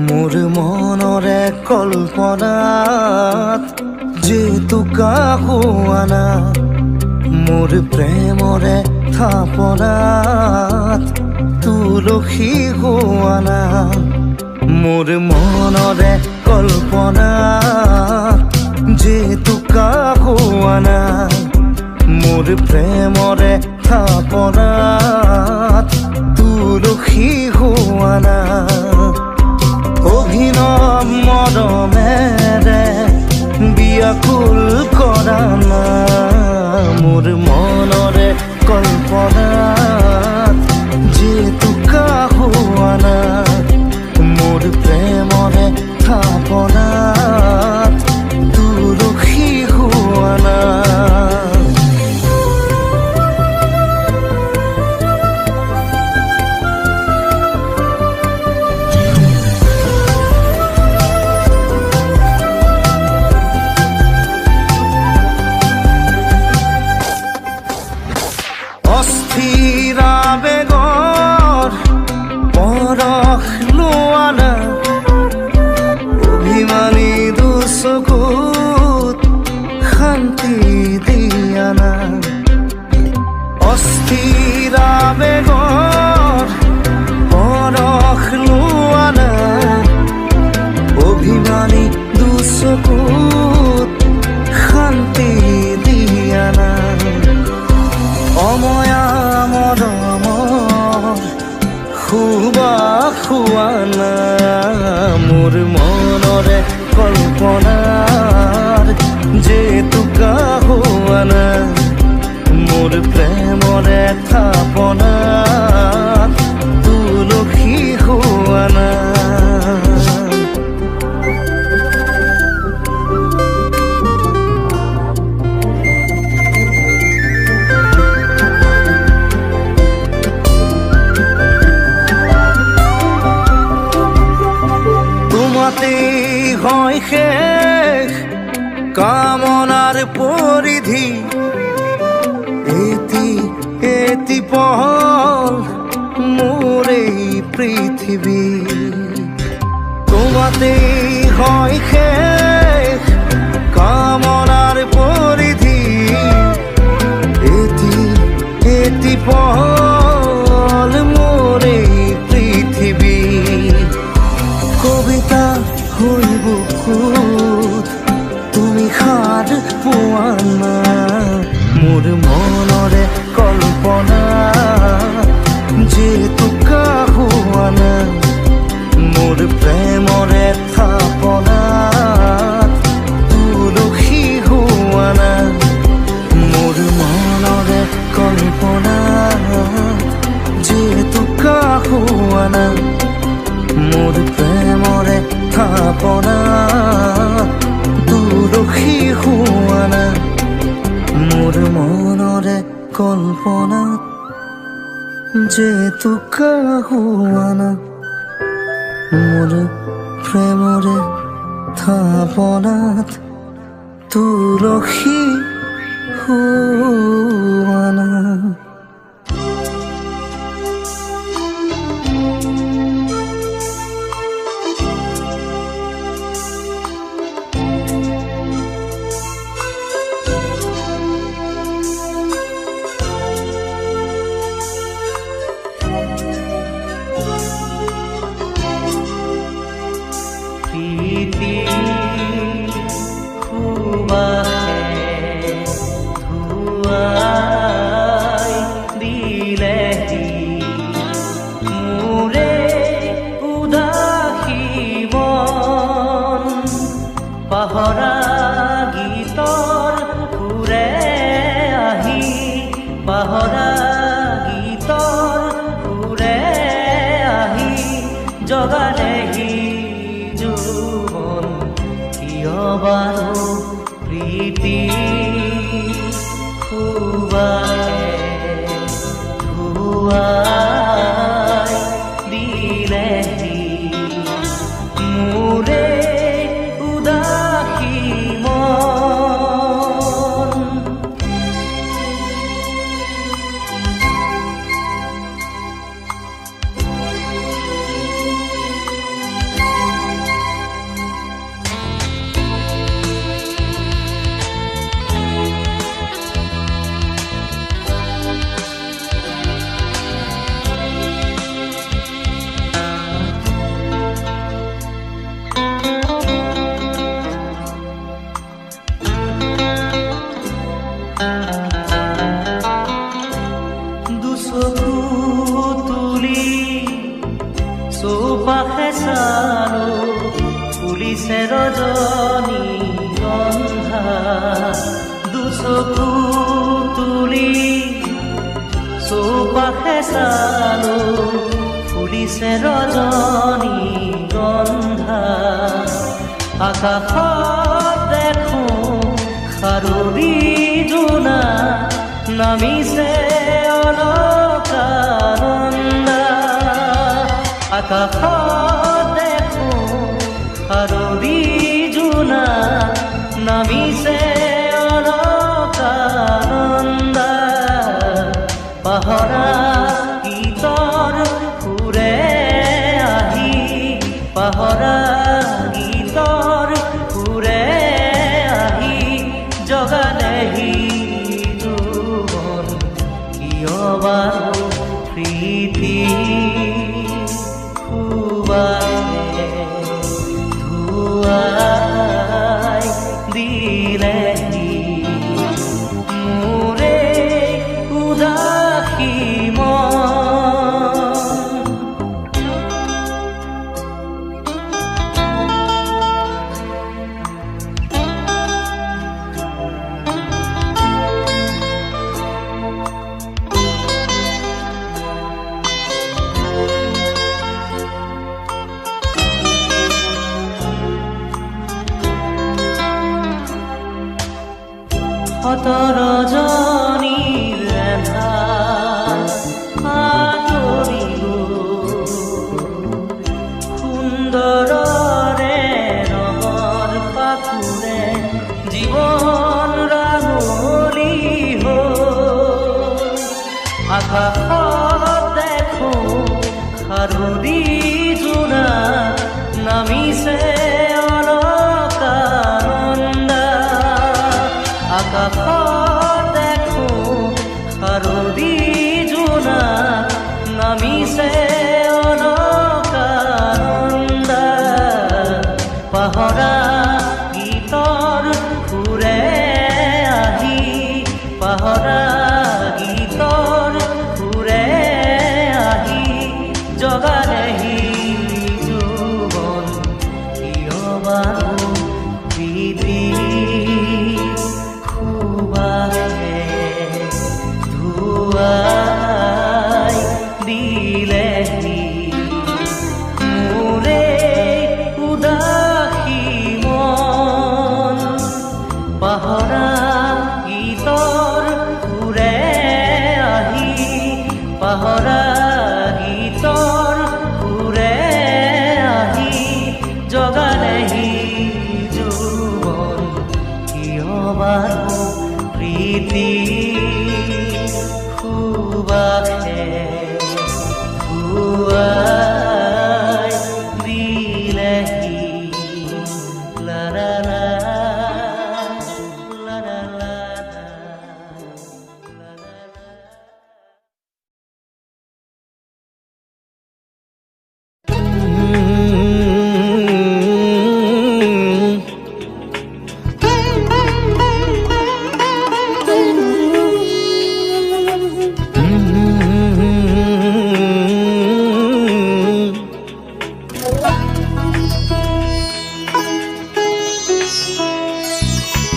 मोर मनरे कल्पनात जेतु काहू आना मोर प्रेमरे थापनात तुलसी हुआना मोर मनरे कल्पनात जेतु काहू आना मोर प्रेमरे थापनात तुलसी हुआना অভিনৱ মৰমেৰে বিয়াকুল কৰা না মোৰ মনৰে কল্পনাত যেতু কাহু আনা মোৰ প্ৰেমৰে থাপনাত তুলসী হুৱানা অস্থিৰা বেগৰ পৰশ লোৱানা অভিমানী দুচকুত শান্তি দিয়ানা অস্থিৰা বেগৰ পৰশ লোৱানা অভিমানী দুচকুত শান্তি দিয়ানা অময়া মৰমৰ সুবাস হুৱানা মোৰ মনৰে কল্পনাৰ যেতু কাহু আনা মোৰ প্ৰেমৰে থাপনাত তুলসী হুৱানা হয় শেষ কামনার পরিধি এটি এটি পহল মোর এই পৃথিবী তোমাতেই হয় শেষ কামনার পরিধি এটি এটি পহল মোর এই পৃথিবী কবিতা হই বুকুত তুমি হাত পোৱানা মোৰ মনৰে কল্পনা যেতু কাহু আনা মোৰ প্ৰেমৰে থাপনাত তুলসী হুৱানা মোৰ মনৰে কল্পনা যেতু কাহু আনা মোৰ প্ৰেমৰে থাপনাত তুলসী হুৱানা মোৰ মনৰে কল্পনাত যেতু কাহু আনা মোৰ প্ৰেমৰে থাপনাত তুলসী হুৱানা পাহৰা গীতৰ সুৰে আহি পাহৰা গীতৰ সুৰে আহি জগালেহি জীৱন কিয় বাৰু প্ৰীতি ধুৱাই দিলেহি মোৰে ফুলিছে ৰজনী গন্ধা দুচকু তুলি চৌপাশে চালো ফুলিছে ৰজনী গন্ধা আকাশত দেখো খাৰুৰী জোনা নামিছে অলকানন্দা আকাশত দেখো খাৰুৰী জোনা নামিছে অলকানন্দা পাহৰা গীতৰ সুৰে আহি পাহৰা গীতৰ সুৰে আহি জগালেহি জীৱন কিয় বাৰু প্ৰীতি খুৱাই ধুৱাই দিলেহি মোৰে উদাসী মন ৰজনীৰ এন্ধাৰ আঁতৰিব সুন্দৰৰে ৰঙৰ পাখুৰে জীৱন ৰাঙলী হ'ল আকাশত দেখো খাৰুৰী জোনা নামিছে অলকানন্দা আকাশত দেখো খাৰুৰী জোনা নামিছে অলকানন্দা পাহৰা গীতৰ সুৰে আহি পাহৰা গীতৰ সুৰে আহি জগালেহি জীৱন কিয় বাৰু প্ৰীতি ধুৱাই দিলেহি মোৰে উদাসী মন পাহৰা গীতৰ সুৰে আহি পাহৰা গীতৰ সুৰে আহি জগালেহি জীৱন কিয় বাৰু প্ৰীতি খুৱাই ধুৱাই দিলেহি লা লা লা লা লা লা লা লা লা।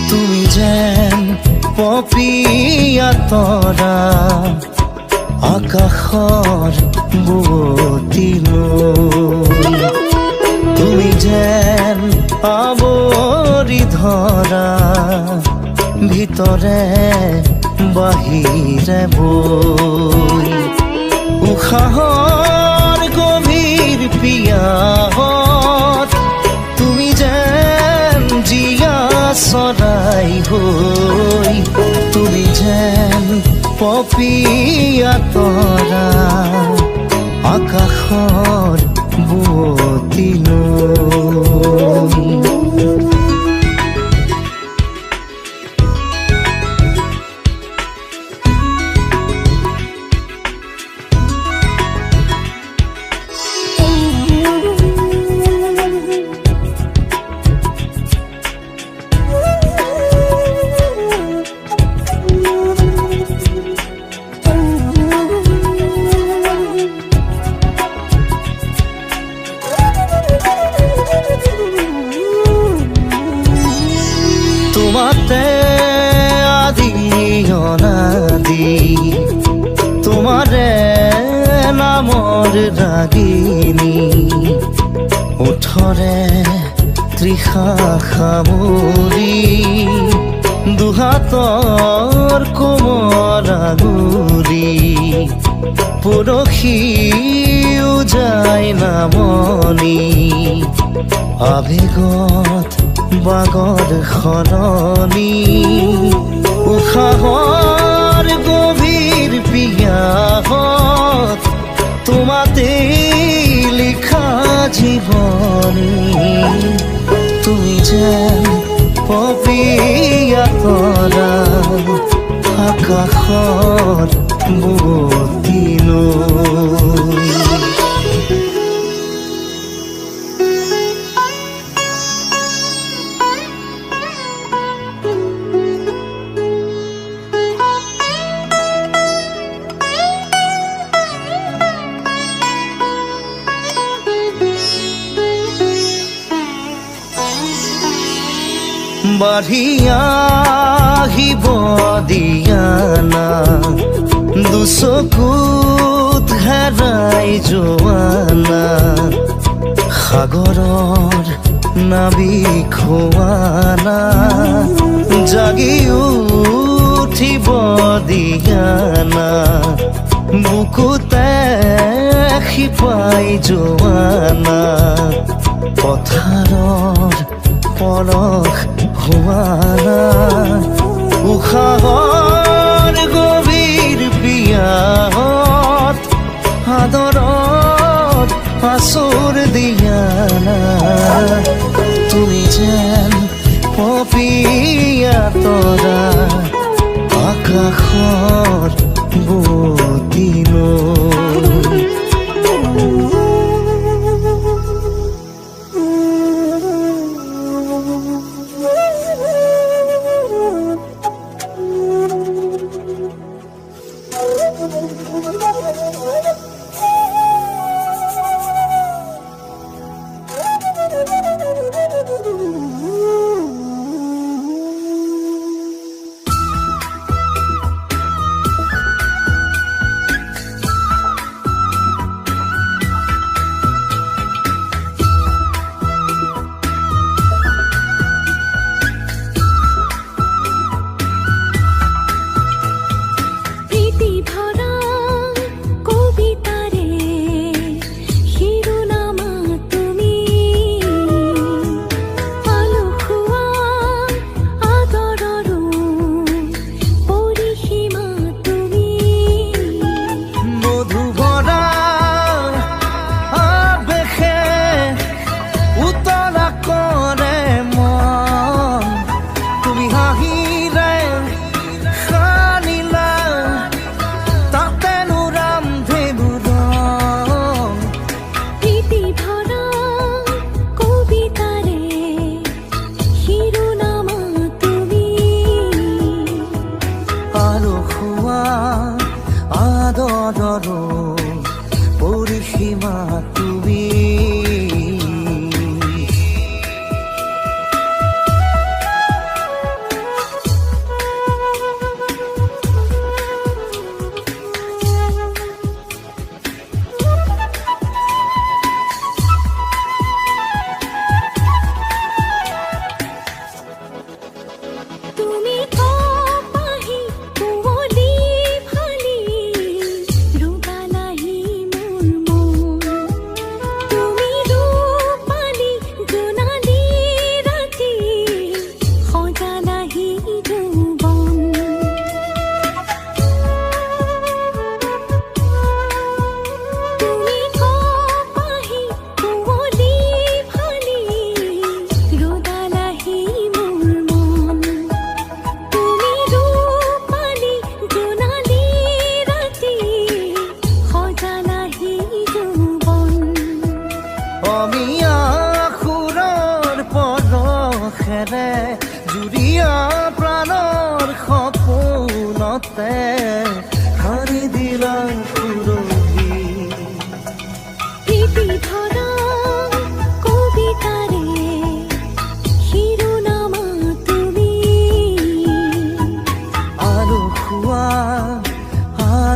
তুমি যেন পপীয়া তৰা আকাশৰ বুৱতীলৈ তুমি যেন আৱৰি ধৰা ভিতৰে বাহিৰে বৈ উশাহৰ গভীৰ পিয়াহত তুমি যেন জীয়া চৰাই হৈ তুমি যেন পপীয়া তৰা আকাশৰ বুৱতীলৈ তোমাৰে নামৰ ৰাগিনী ওঠৰে তৃষা সামৰি দুহাতৰ কোমৰ আগুৰি পৰশি উজাই নামনি আবেগত বাগৰ সলনি উশাহৰ গভীৰ পিয়াহত তোমাতে লিখা জীৱনী তুমি যেন পপীয়া তৰা আকাশত বুৱতী নৈ বাঢ়ি আহিব দিয়ানা দুচকুত হেৰাই যোৱানা সাগৰৰ নাবিক হোৱানা জাগি উঠিব দিয়ানা বুকুতে শিপাই যোৱানা পথাৰৰ পলস হোৱানা উশাহৰ গভীৰ পিয়াহত আদৰত আচুৰ দিয়ানা তুমি যেন পপীয়া তৰা আকাশৰ বুৱতী নৈ পৰিসীমা তুমি তুমি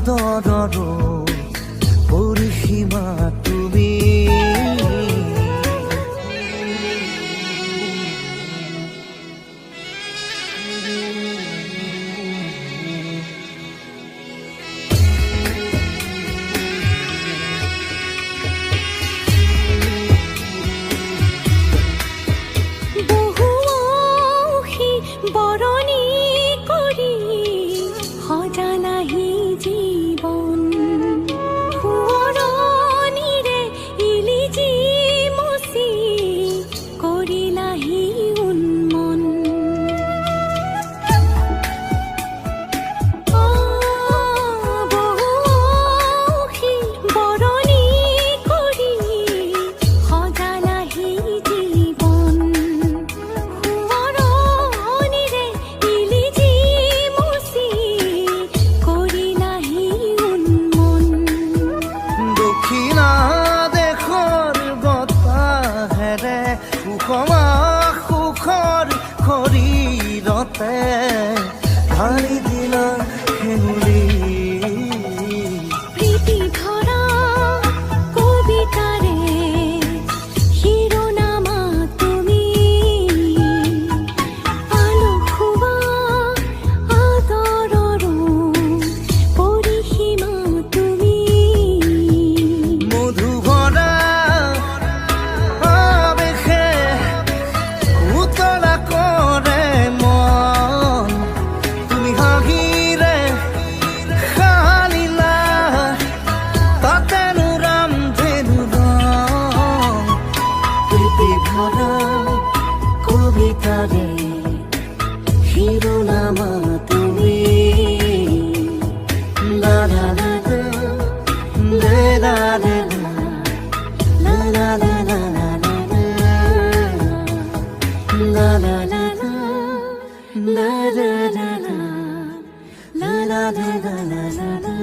আদৰৰো পৰিসীমা তুমি। বৰণী কৰি সজালাহি জীৱন, সোঁৱৰণিৰে ইলিজি মচি কৰিলাহি উন্মন। বহু বৰণী কৰি সজালাহি জীৱন, সুষমা সুখৰ শৰীৰতে ঢালি দিলা খেলি। প্ৰীতি ভৰা কবিতাৰে শিৰোনামা তুমি, আলসুৱা আদৰৰো পৰিসীমা তুমি। মধু ভৰা উতলা কৰে মন, তুমি হাঁহিৰে সানিলা তাতেনো ৰামধেনু ৰং। প্ৰীতি ভৰা কবিতাৰে শিৰোনামা তুমি। লা লা লা লা লা লা লা লা লা লা লা La la la la la la la la la la la la la la.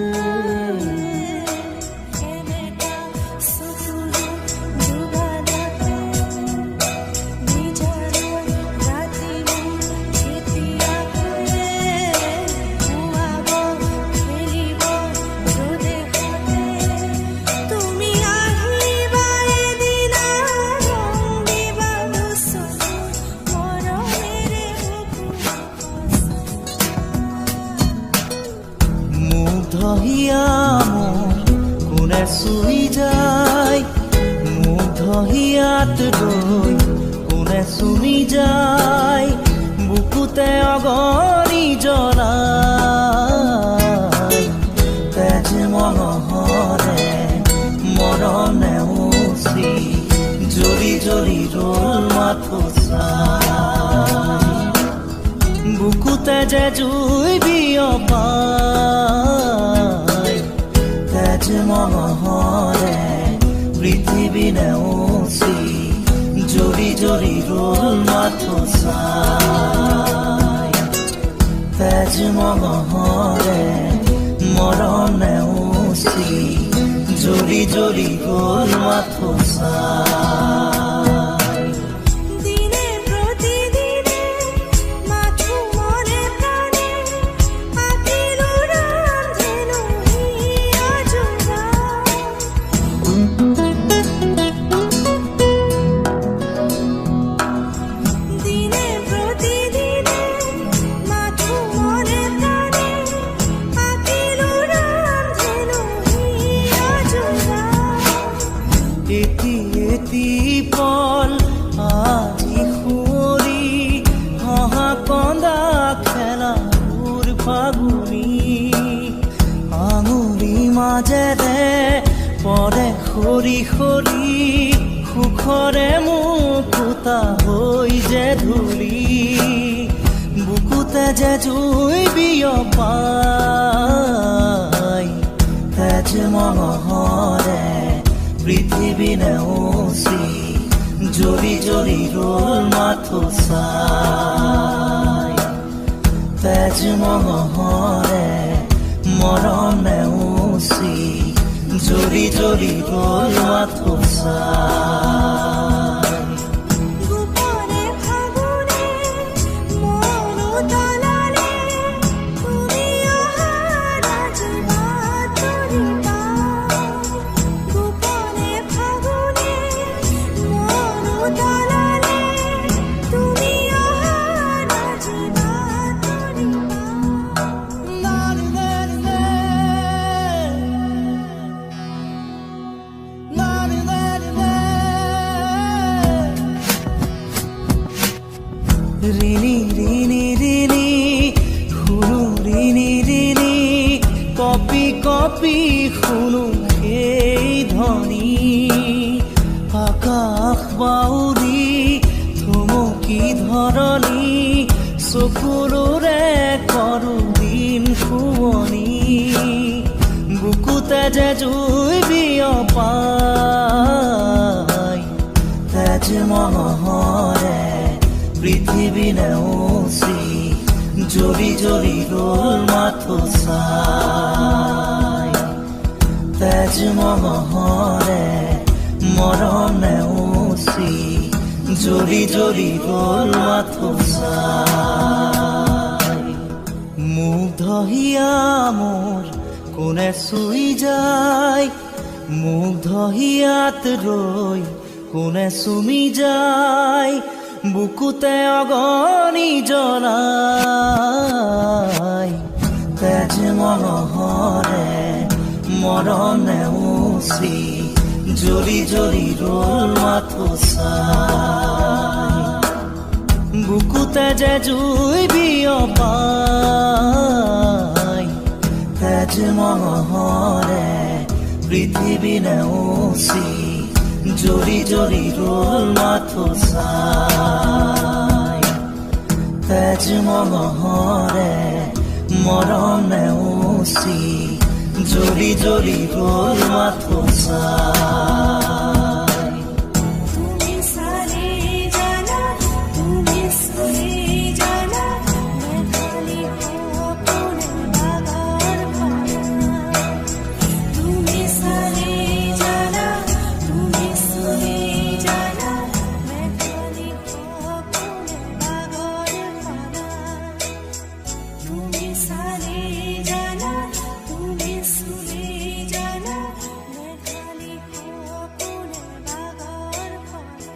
মুগ্ধহিয়া মোৰ কোনে চুই যায়, মুগ্ধহিয়াত ৰৈ কোনে চুমি যায়, বুকুতে অগণি জ্বলাই। তেজ মনোহৰে মৰম নেওচি জ্বলি জ্বলি ৰ'ল মাথো চাই। বুকুতে যে জুই বিয়পাই, তেজ মনোহৰে পৃথিৱী নেওচি জ্বলি জ্বলি ৰ'ল মাথো চাই। তেজ মনোহৰে মৰম নেওচি জ্বলি জ্বলি ৰ'ল মাথো চাই। দিনে প্ৰতিদিনে মাথো মনে প্ৰাণে আঁকিলো ৰামধেনু হিয়া যোৰা। দিনে প্ৰতিদিনে মাথো মনে প্ৰাণে আঁকিলো ৰামধেনু হিয়া যোৰা। এটি এটি পল আজি সুঁৱৰি হহা কন্দা খেলাবোৰ ফাগুনি, আঙুলি মাজেৰে পৰে সৰি সৰি সুখৰে মুকুতা হৈ যে ধূলি। বুকুতে যে জুই বিয়পাই, তেজ মনোহৰে পৃথিৱী নেওচি জ্বলি জ্বলি ৰ'ল মাথো চাই। তেজ মনোহৰে মৰম নেওচি জ্বলি জ্বলি ৰ'ল মাথো চাই। গোপনে ফাগুনে মন উতলালে তুমি অহাৰ আজি বাট কপি শুনো সেই ধ্বনি আকাশ বাউৰি থমকি ধৰণি চকুলোৰে কৰো দিন শুৱনি বুকুতে যে জুই বিয়পাই তেজ মহৰে পৃথিৱী নেওচি জ্বলি জ্বলি গ'ল মাথো চাই তেজ মহৰে মৰম নেওচি জ্বলি জ্বলি গ'ল মাথো চাই মুগ্ধ হিয়া মোৰ কোনে চুই যায় মুগ্ধ হিয়াত ৰৈ কোনে চুমি যায় বুকুতে অগনি জ্বলাই তেজ মহৰে মৰম নেওচি জ্বলি জ্বলি ৰ'ল মাথো চাই বুকুতে যে জুই বিয়পাই তেজ মহৰে পৃথিৱী নেওচি জ্বলি জ্বলি ৰ'ল মাথো চাই তেজ মহৰে মৰম নেওচি জ্বলি জ্বলি ৰ'ল মাথো চাই তুমি সারে জানা তুমি সুরে জানা मैं खाली अपने बागान पाना তুমি সারে জানা তুমি সুরে জানা मैं खाली अपने बागान पाना তুমি সারে জানা তুমি সুরে জানা मैं खाली अपने बागान पाना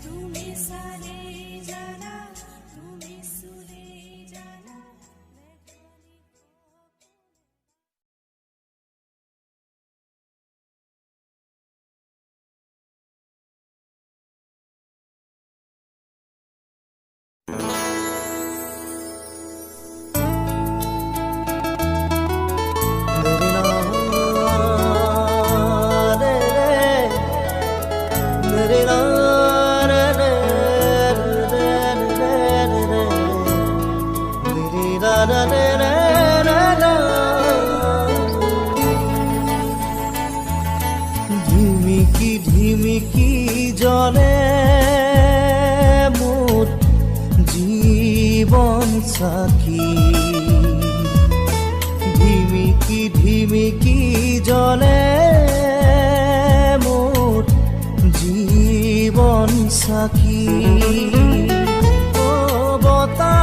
তুমি সারে জানা তুমি সুরে জানা मैं खाली ধিমিকি ধিমিকি জ্বলে মোৰ জীৱন চাকি ধিমিকি ধিমিকি জ্বলে মোৰ জীৱন চাকি ও বতাহ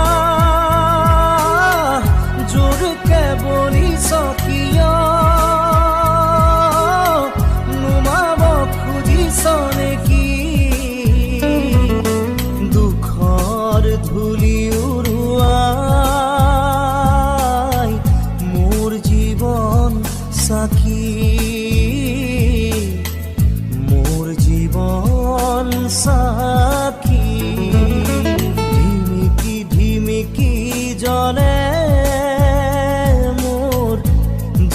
জোৰকে বলিছ কিয় নুমাব খুজিছ নেকি দুখৰ ধূলি উৰুৱাই মোৰ জীৱন চাকি মোৰ জীৱন চাকি ধিমিকি ধিমিকি জ্বলে মোৰ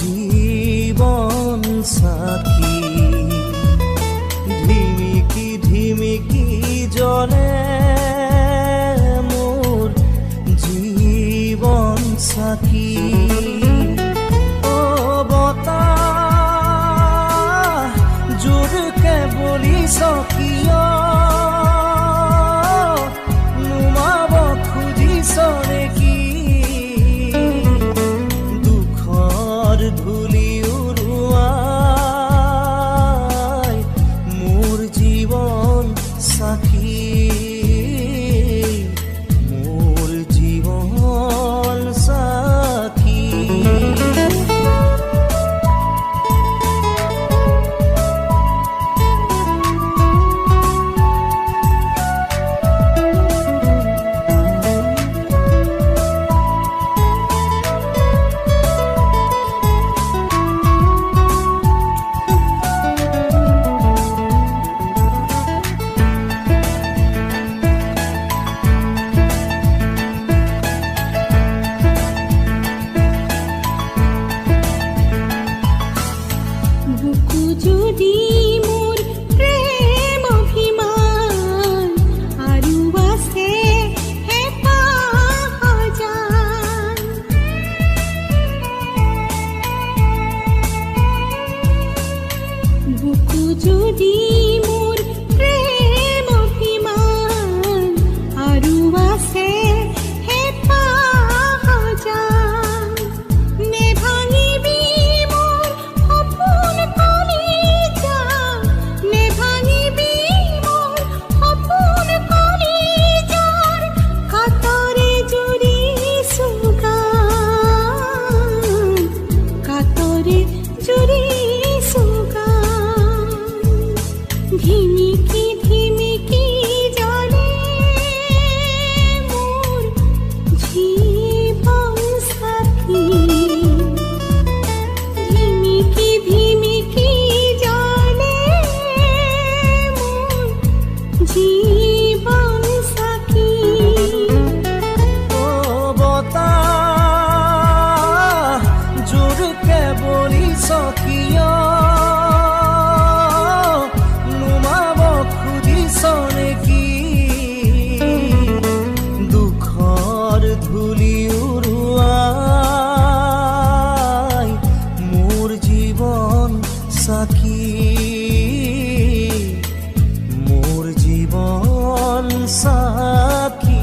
জীৱন চাকি ধিমিকি ধিমিকি জ্বলে মোৰ জীৱন চাকি ও বতাহ জোৰকে বলিছ কিয় নুমাব খুজিছ নেকি দুখৰ ধূলি উৰুৱাই মোৰ জীৱন চাকি মোৰ জীৱন চাকি যদি মোৰ প্ৰেম অভিমান আৰু আছে হেঁপাহ সজান, নেভাঙিবি মোৰ সপোন কলিজা, নেভাঙিবি মোৰ সপোন কলিজাৰ, কাতৰে জুৰিছো গান, কাতৰে জুৰিছো গান। ধিমিকি ধিমিকি জ্বলে মোৰ জীৱন সাথী, ধিমিকি ধিমিকি জ্বলে মোৰ জীৱন সাথী। ও বতাহ জোৰকে বলিছ কিয়, নুমাব খুজিছ নেকি, দুখৰ ধূলি উৰুৱাই মোৰ জীৱন সাক্ষী, মোৰ জীৱন সাক্ষী।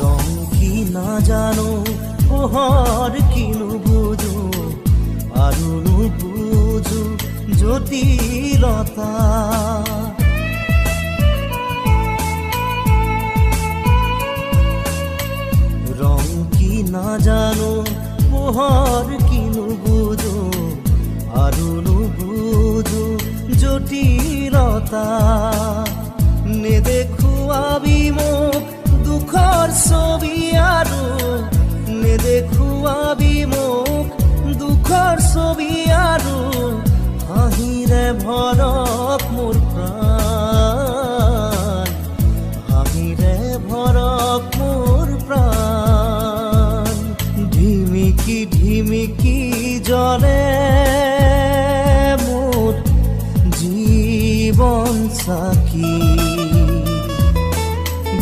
ৰং কি নাজানো, পোহৰ কি নুবুজো, আৰু নুবুজো জটিলতা। ৰং কি নাজানো, পোহৰ কি নুবুজো, আৰু নুবুজো জটিলতা। নেদেখুৱাবি মোক দুখৰ ছবি, আৰু নেদেখুৱাবি মোক দুখৰ ছবি, আৰু হাঁহিৰে ভৰক মোৰ প্ৰাণ, হাঁহিৰে ভৰক মোৰ প্ৰাণ। ধিমিকি ধিমিকি জ্বলে মোৰ জীৱন সাক্ষী,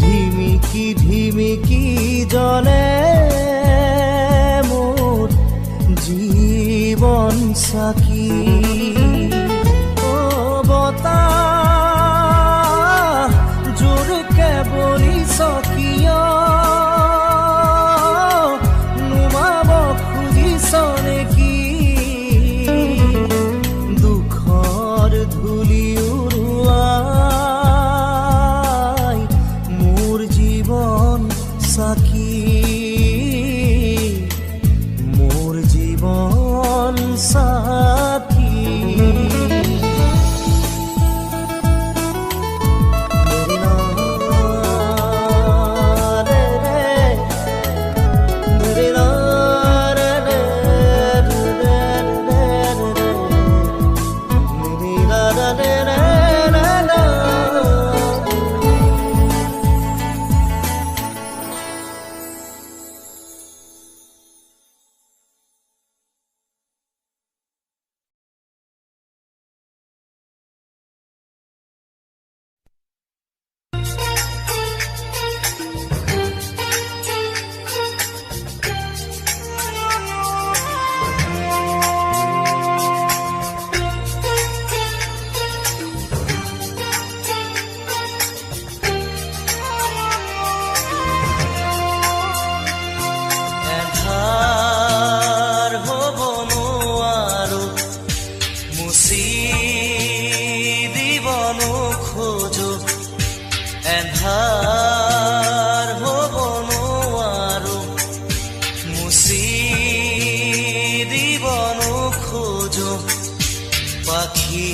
ধিমিকি ধিমিকি জ্বলে মোৰ জীৱন সাক্ষী। ও বতাহ জোৰকে বলিছ কিয়, নুমাব খুজিছ নেকি, দুখৰ ধূলি উৰুৱাই মোৰ জীৱন সাক্ষী, মোৰ জীৱন সাক্ষী। এন্ধাৰ হ'ব নোৱাৰো, মুচি দিব নোখোজো, পাখি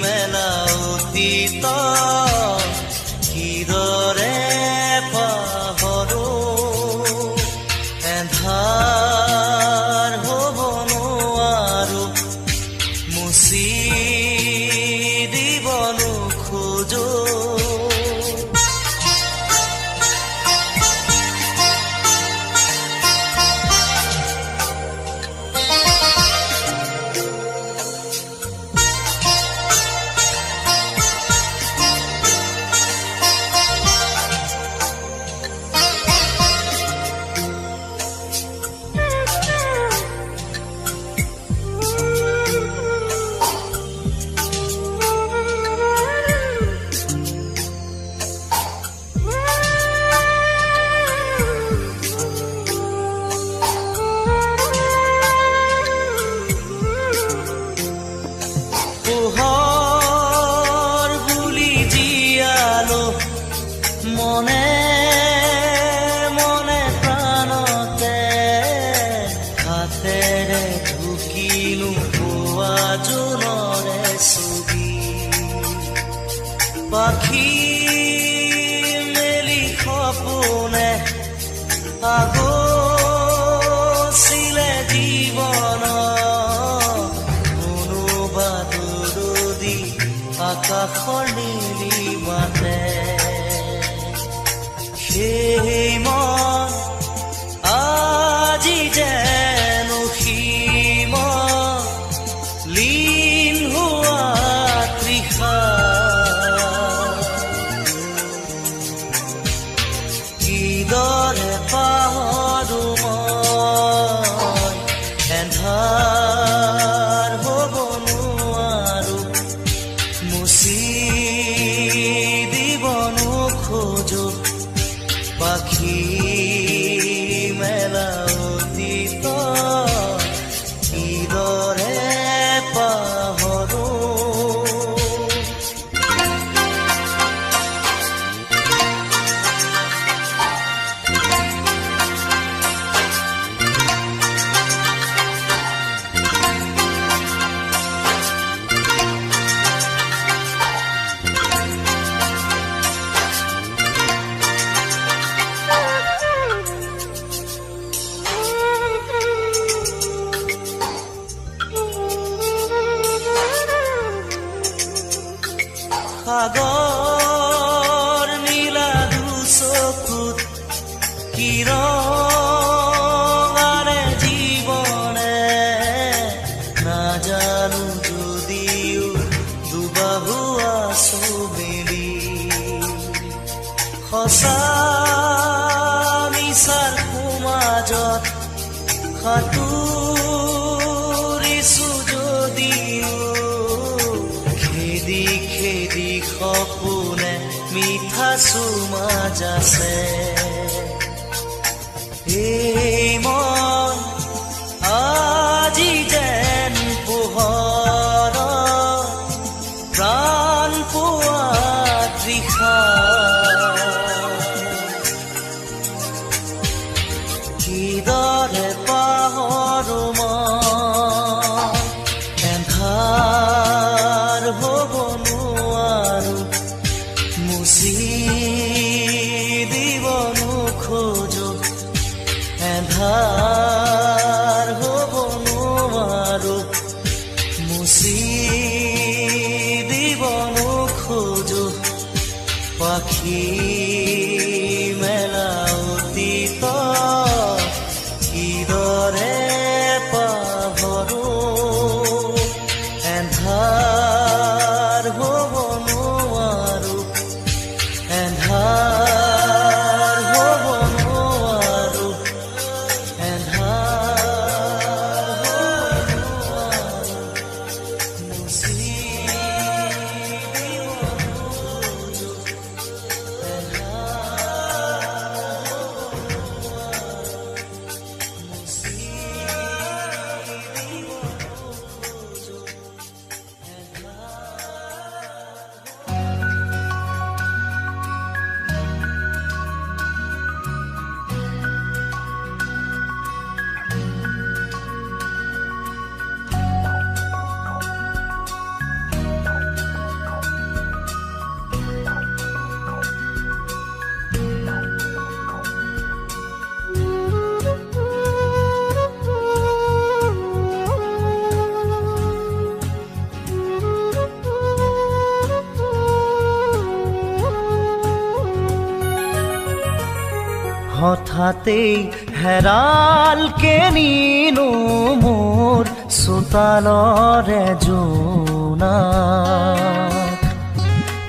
মেলা অতীত কিদৰে পাহৰো। এন্ধাৰ হ'ব নোৱাৰো, মুচি দিব নোখোজো, মনে মনে প্ৰাণতে হাতেৰে ঢুকিনো পোৱা জোনৰে ছবি পাখি মেলি সপোনে আগছিলে জীৱন কোনোবা দূৰদী আকাশৰ নীলিমাতে সেই মন আজি যেন সীম লীন হোৱা তৃষা কিদৰে পাহৰো মই এন্ধাৰ হ'ব নোৱাৰো মুচি দিব নোখোজো পাখি মেলা অতীত কিদৰে পাহৰো সাগৰ নীলা দুচকুত কিৰণাৰে জীৱনে নাজানো যদিও দুবাহু আছো মেলি সঁচা মিছাৰ সমাজত সাঁতুৰিছো যদিও খেদি খেদি সপোনে মিঠা চুমাজ আছে এই মন আজি যেন পোহৰ প্ৰাণ পোৱা তৃষা কিদৰে পাহৰো মই এন্ধাৰ হ'ব নোৱাৰো মুচি দিব নোখোজো এন্ধাৰ হ'ব নোৱাৰো মুচি দিব নোখোজো পাখি মেলা অতীত কিদৰে পাহৰো এন্ধাৰ হ'ব নোৱাৰো এন্ধাৰ হ'ব নোৱাৰো এন্ধাৰ হ'ব নোৱাৰো মুচি দিব নোখোজো হঠাতেই হেৰালকে নিনো মোৰ চোতালৰে জোনা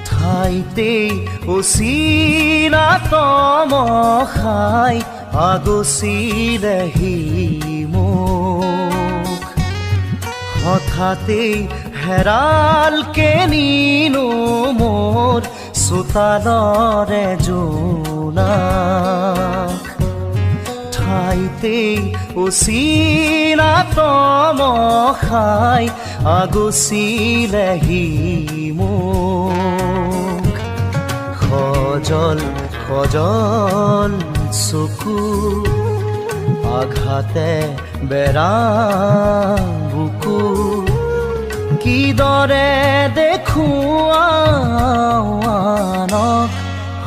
ঠাইতেই উচিলা তমখাই আগচিলেহি মোক হঠাতেই হেৰালকে নিনো মোৰ চোতালৰে জোনা ঠাইতেই উচিলা তমখাই আগচিলেহি মোক সজল সজল চকু আঘাতে বেৰা বুকু কিদৰে দেখুৱানক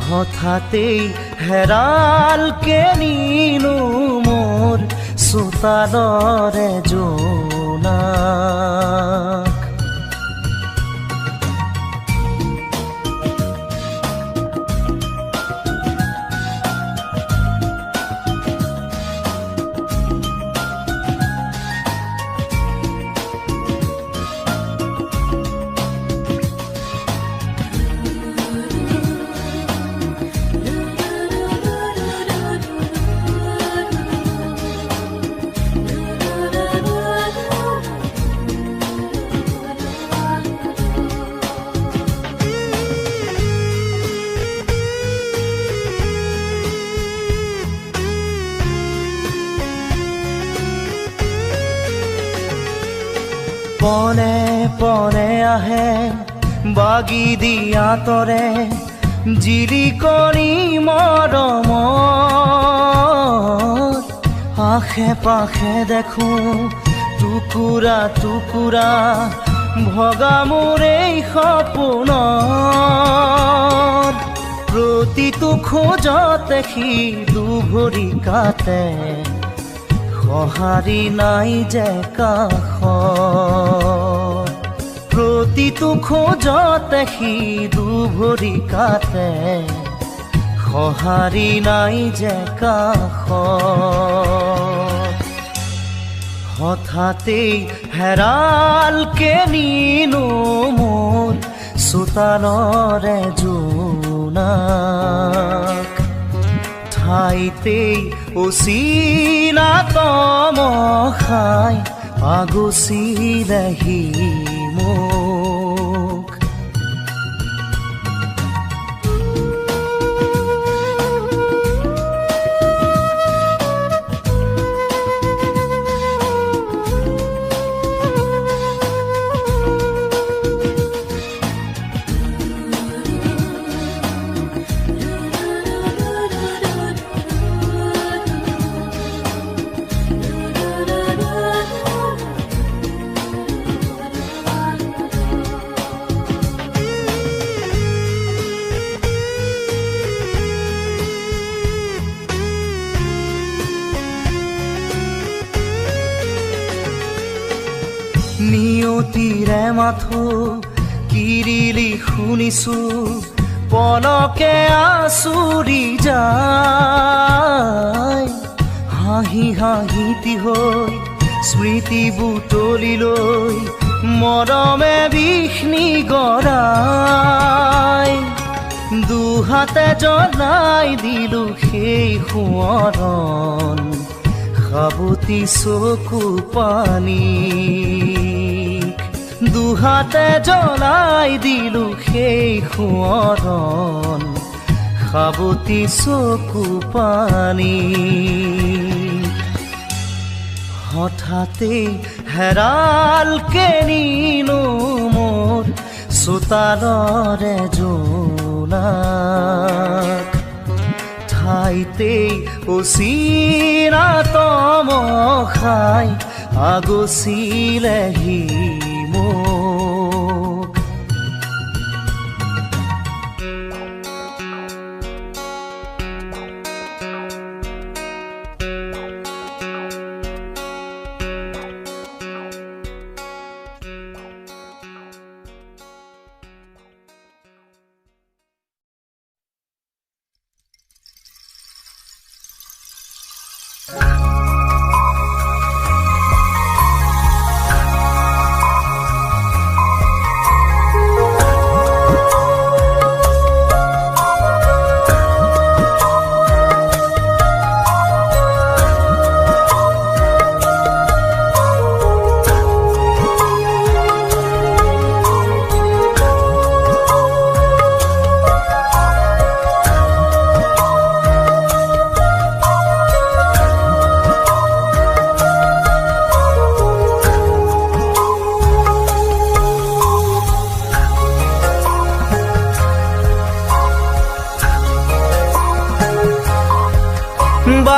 হঠাতেই হেৰালকে নিনো মোৰ চোতালৰে জোনাক পনে পনে আহে বাগি দিয়া তৰে জিলিকনি মৰমত আশে পাশে দেখো টুকুৰা টুকুৰা ভগা মোৰ এই সপোনত প্ৰতিটো খোজতে সি দুভৰি কাটে সঁহাৰি নাই যে কাষত প্ৰতিটো খোজতে সি দুভৰি কাটে সঁহাৰি নাই যে কাষত হঠাতেই হেৰালকে নিনো মোৰ চোতালৰে জোনাক ঠাইতেই অচিনাতম খাই আগচিলেহি মোক নিয়তিৰে মাথো কিৰিলি শুনিছো পলকে আচুৰি যায় হাঁহি হাঁহিতি হৈ স্মৃতি বুটলি লৈ মৰমে বিষ্ণি গৰাই দুহাতে জ্বলাই দিলো সেই সোঁৱৰণ সাবতি চকু পানী দুহাতে জ্বলাই দিলো সেই সোঁৱৰণ সাবতি চকু পানী হঠাতেই হেৰালকে নিনো মোৰ চোতালৰে জোনাক ঠাইতেই অচিনাতম খাই আগচিলেহি মোক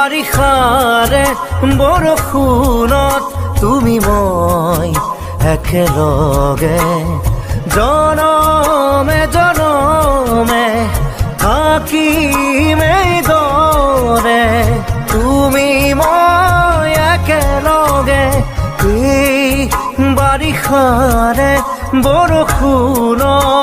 বাৰিষাৰে বৰষুণত তুমি মই একেলগে জনমে জনমে থাকিম এইদৰে তুমি মই একেলগে এই বাৰিষাৰে বৰষুণত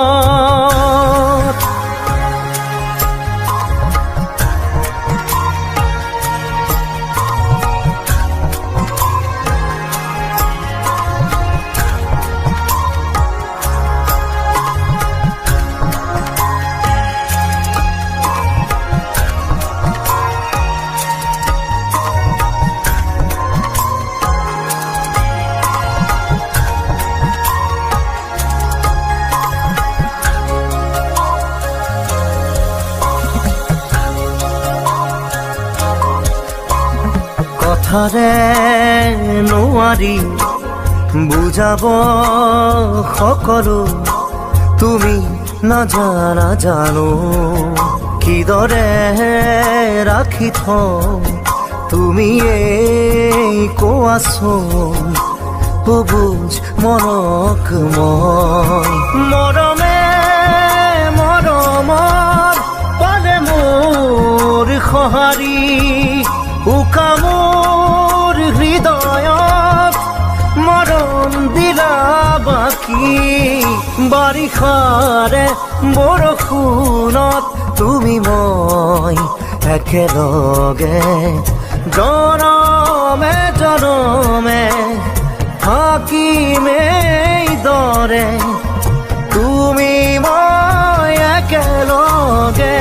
কথাৰে নোৱাৰি বুজাব সকলো তুমি নাজানা জানো কিদৰে ৰাখি থওঁ তুমি এই কোৱাচোন বুজ মনক মই মৰমে মৰমৰ পালে মোৰ সঁহাৰি উকা মোৰ হৃদয়ত মৰম দিলা বাকী বাৰিষাৰে বৰষুণত তুমি মই একেলগে জনমে জনমে থাকিম এইদৰে তুমি মই একেলগে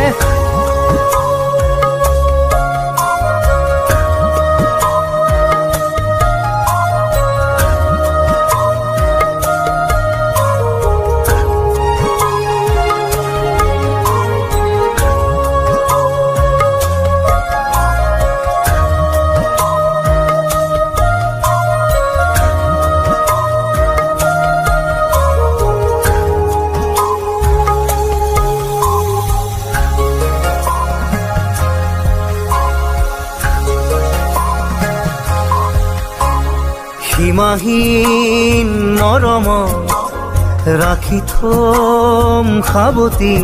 সীমাহীন মৰমত ৰাখি থম সাৱতি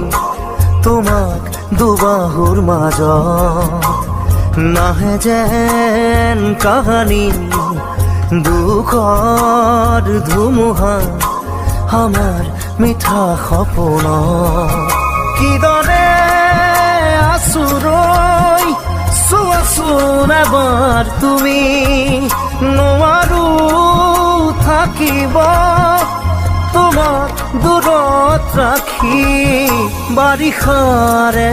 তোমাক দুবাহুৰ মাজত নাহে যেন কাহানি দুখৰ ধুমুহা আমাৰ মিঠা সপোনত কিদৰে আচুৰৈ চোৱাচোন এবাৰ তুমি নোৱাৰো থাকিব তোমাক দূৰত ৰাখি বাৰিষাৰে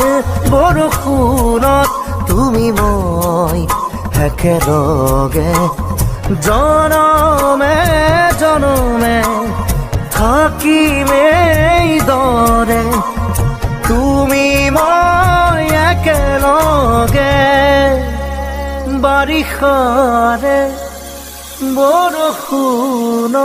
বৰষুণত তুমি মই একেলগে জনমে জনমে থাকিম এইদৰে তুমি মই একেলগে বাৰিষাৰে বৰষুণত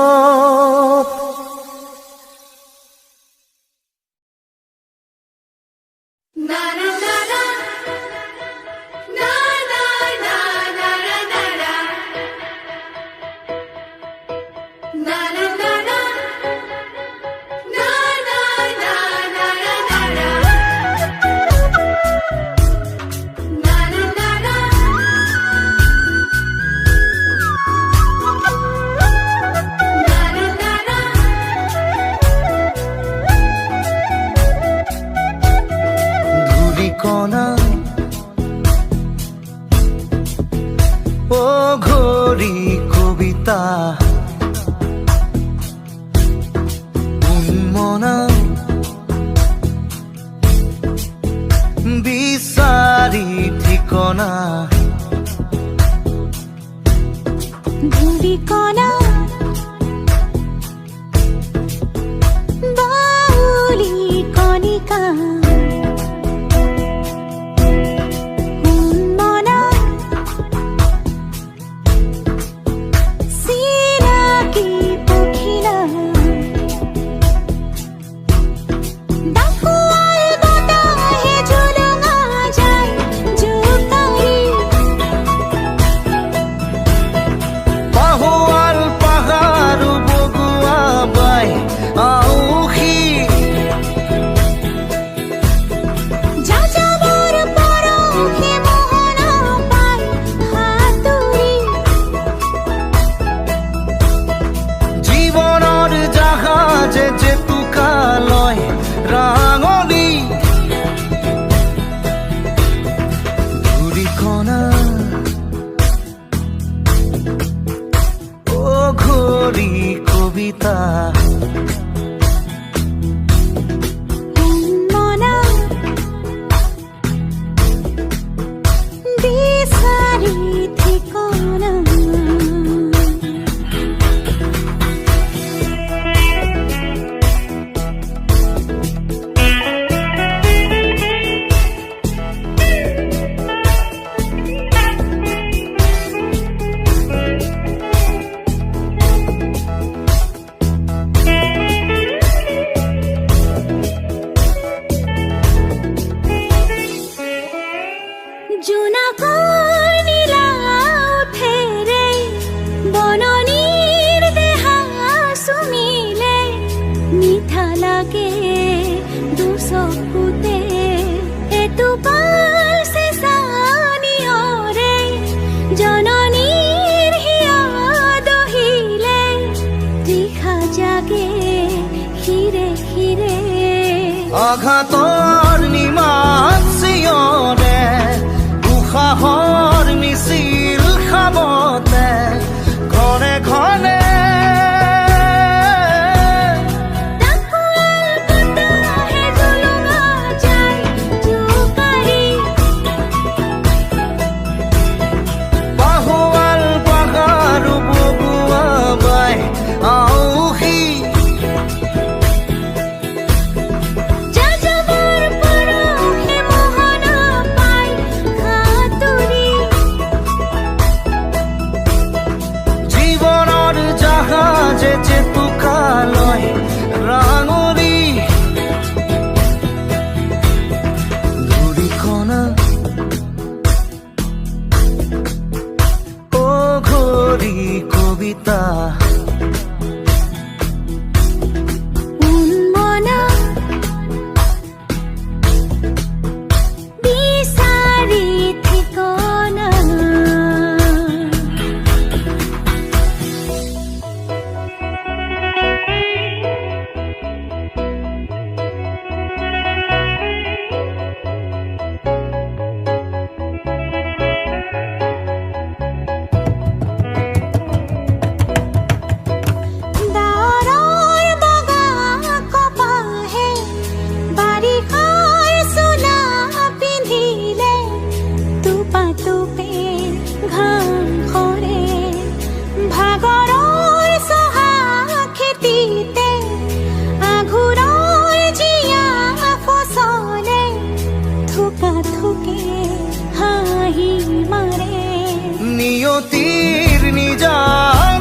উন্মনা বিচাৰি ঠিকনা ধূলিকণা বাউলি কণিকা উন্মনা চিনাকি পখিলা ডাকুৱাল বতাহে জুলুঙা যায় জোকাৰি ঠিকনা ও ঘড়ি কবিতা মনা বিচাৰি ঠিকনা নিয়তিৰ নিজা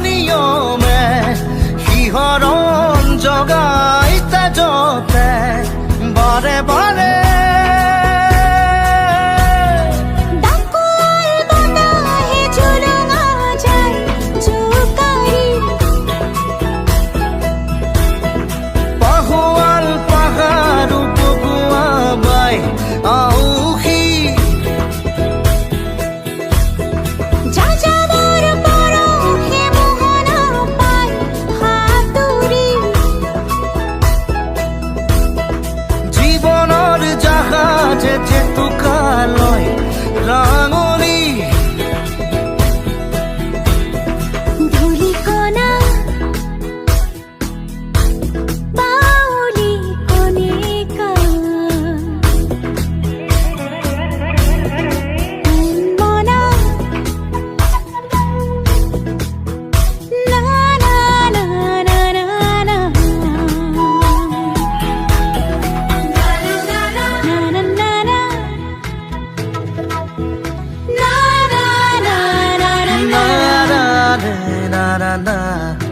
নিয়মে শিহৰণ জগাই তেজতে বাৰে বাৰে পাহোৱাল পাহাৰ বগুৱা বাই আউসী জীৱনৰ জাহাজে জেতুকালৈ ৰাঙলী ধূলিকণা বাউলি কণিকা মনা না না না না না না na na na